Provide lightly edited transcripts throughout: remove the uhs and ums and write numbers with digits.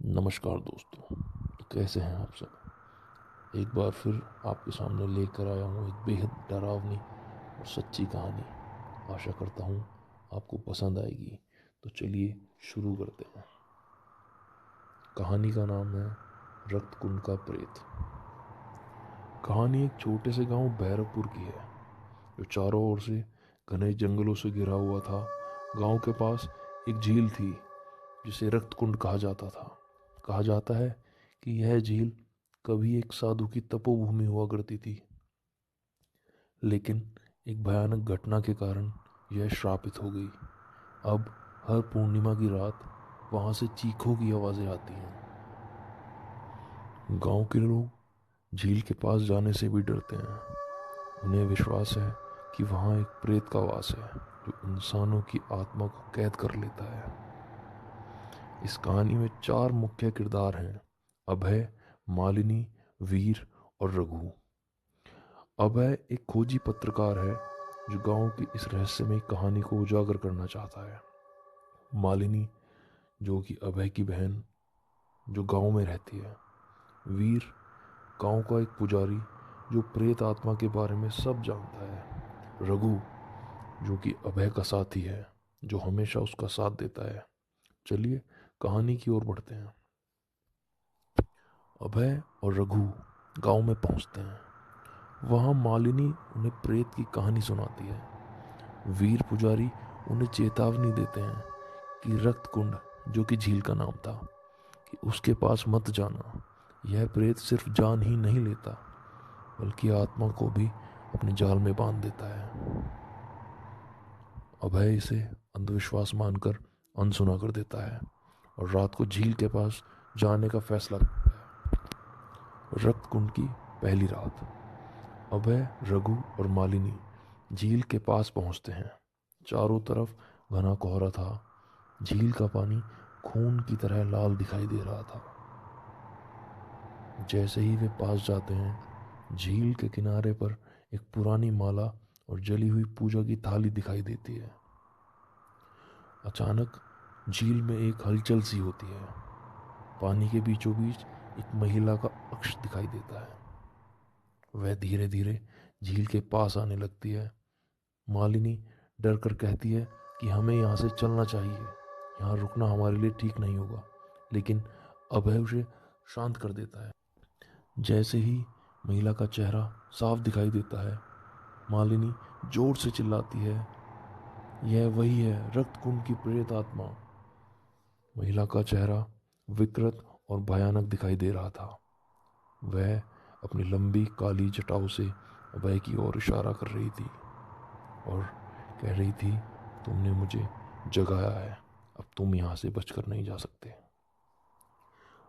नमस्कार दोस्तों। तो कैसे हैं आप सब। एक बार फिर आपके सामने लेकर आया हूँ एक बेहद डरावनी और सच्ची कहानी। आशा करता हूँ आपको पसंद आएगी। तो चलिए शुरू करते हैं। कहानी का नाम है रक्त कुंड का प्रेत। कहानी एक छोटे से गांव भैरवपुर की है, जो चारों ओर से घने जंगलों से घिरा हुआ था। गांव के पास एक झील थी जिसे रक्त कुंड कहा जाता था। कहा जाता है कि यह झील कभी एक साधु की तपोभूमि हुआ करती थी, लेकिन एक भयानक घटना के कारण यह श्रापित हो गई। अब हर पूर्णिमा की रात वहां से चीखों की आवाजें आती हैं। गांव के लोग झील के पास जाने से भी डरते हैं। उन्हें विश्वास है कि वहां एक प्रेत का वास है, जो इंसानों की आत्मा को कैद कर लेता है। इस कहानी में चार मुख्य किरदार हैं: अभय, मालिनी, वीर और रघु। अभय एक खोजी पत्रकार है जो गांव की इस रहस्यमय कहानी को उजागर करना चाहता है। मालिनी, जो कि अभय की बहन, जो गांव में रहती है। वीर, गांव का एक पुजारी जो प्रेत आत्मा के बारे में सब जानता है। रघु, जो कि अभय का साथी है, जो हमेशा उसका साथ देता है। चलिए कहानी की ओर बढ़ते हैं। अभय और रघु गांव में पहुंचते हैं। वहां मालिनी उन्हें प्रेत की कहानी सुनाती है। वीर पुजारी उन्हें चेतावनी देते हैं कि रक्त कुंड, जो कि झील का नाम था, कि उसके पास मत जाना। यह प्रेत सिर्फ जान ही नहीं लेता, बल्कि आत्मा को भी अपने जाल में बांध देता है। अभय इसे अंधविश्वास मानकर अनसुना कर देता है और रात को झील के पास जाने का फैसला करता है। रक्त कुंड की पहली रात। अभय, रघु और मालिनी झील के पास पहुंचते हैं। चारों तरफ घना कोहरा था। झील का पानी खून की तरह लाल दिखाई दे रहा था। जैसे ही वे पास जाते हैं, झील के किनारे पर एक पुरानी माला और जली हुई पूजा की थाली दिखाई देती है। अचानक झील में एक हलचल सी होती है। पानी के बीचों बीच एक महिला का अक्ष दिखाई देता है। वह धीरे धीरे झील के पास आने लगती है। मालिनी डर कर कहती है कि हमें यहाँ से चलना चाहिए, यहाँ रुकना हमारे लिए ठीक नहीं होगा। लेकिन अभय उसे शांत कर देता है। जैसे ही महिला का चेहरा साफ दिखाई देता है, मालिनी जोर से चिल्लाती है, यह वही है, रक्त कुंड की प्रेत आत्मा। महिला का चेहरा विकृत और भयानक दिखाई दे रहा था। वह अपनी लंबी काली जटाओं से अभय की ओर इशारा कर रही थी और कह रही थी, तुमने मुझे जगाया है, अब तुम यहाँ से बचकर नहीं जा सकते।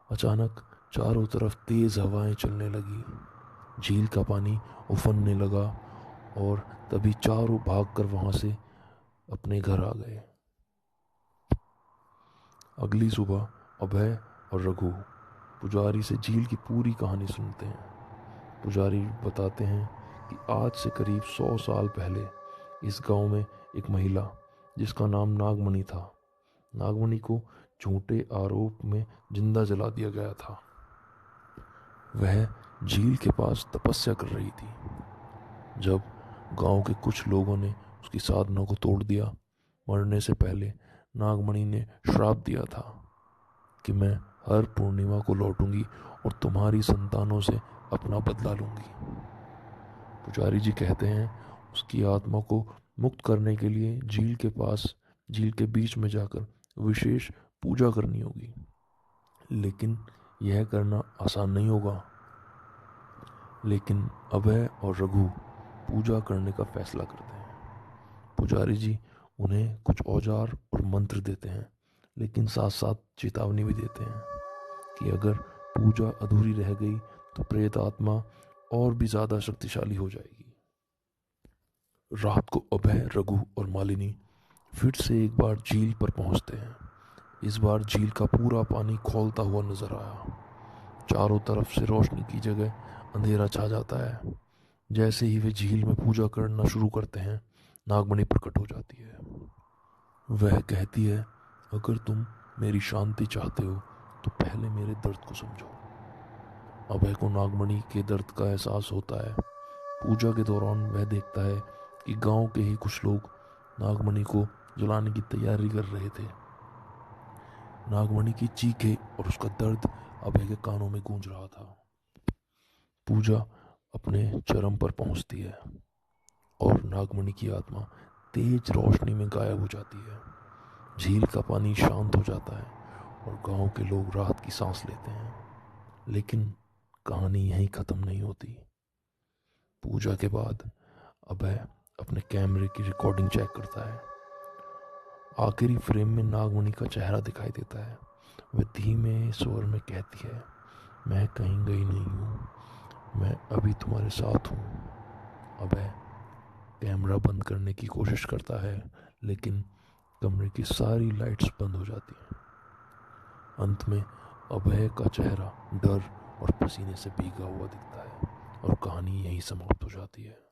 अचानक चारों तरफ तेज हवाएं चलने लगी। झील का पानी उफनने लगा और तभी चारों भागकर वहां से अपने घर आ गए। अगली सुबह अभय और रघु पुजारी से झील की पूरी कहानी सुनते हैं। पुजारी बताते हैं कि आज से करीब 100 साल पहले इस गांव में एक महिला, जिसका नाम नागमणि था, नागमणि को झूठे आरोप में जिंदा जला दिया गया था। वह झील के पास तपस्या कर रही थी। जब गांव के कुछ लोगों ने उसकी साधना को तोड़ दिया, मरने से पहले नागमणि ने श्राप दिया था कि मैं हर पूर्णिमा को लौटूंगी और तुम्हारी संतानों से अपना बदला लूंगी। पुजारी जी कहते हैं उसकी आत्मा को मुक्त करने के लिए झील के पास, झील के बीच में जाकर विशेष पूजा करनी होगी। लेकिन यह करना आसान नहीं होगा। लेकिन अभय और रघु पूजा करने का फैसला करते हैं। पुजारी जी उन्हें कुछ औजार और मंत्र देते हैं, लेकिन साथ साथ चेतावनी भी देते हैं कि अगर पूजा अधूरी रह गई तो प्रेत आत्मा और भी ज़्यादा शक्तिशाली हो जाएगी। रात को अभय, रघु और मालिनी फिर से एक बार झील पर पहुंचते हैं। इस बार झील का पूरा पानी खौलता हुआ नजर आया। चारों तरफ से रोशनी की जगह अंधेरा छा जाता है। जैसे ही वे झील में पूजा करना शुरू करते हैं, नागमणि प्रकट हो जाती है। वह कहती है, अगर तुम मेरी शांति चाहते हो तो पहले मेरे दर्द को समझो। अभय को नागमणि के दर्द का एहसास होता है। पूजा के दौरान वह देखता है कि गांव के ही कुछ लोग नागमणि को जलाने की तैयारी कर रहे थे। नागमणि की चीखें और उसका दर्द अभय के कानों में गूंज रहा था। पूजा अपने चरम पर पहुंचती है और नागमणि की आत्मा तेज रोशनी में गायब हो जाती है। झील का पानी शांत हो जाता है और गांव के लोग राहत की सांस लेते हैं। लेकिन कहानी यहीं ख़त्म नहीं होती। पूजा के बाद अभय अपने कैमरे की रिकॉर्डिंग चेक करता है। आखिरी फ्रेम में नागमणि का चेहरा दिखाई देता है। वह धीमे स्वर में कहती है, मैं कहीं गई नहीं हूँ, मैं अभी तुम्हारे साथ हूँ। अभय कैमरा बंद करने की कोशिश करता है, लेकिन कमरे की सारी लाइट्स बंद हो जाती हैं। अंत में अभय का चेहरा डर और पसीने से भीगा हुआ दिखता है और कहानी यहीं समाप्त हो जाती है।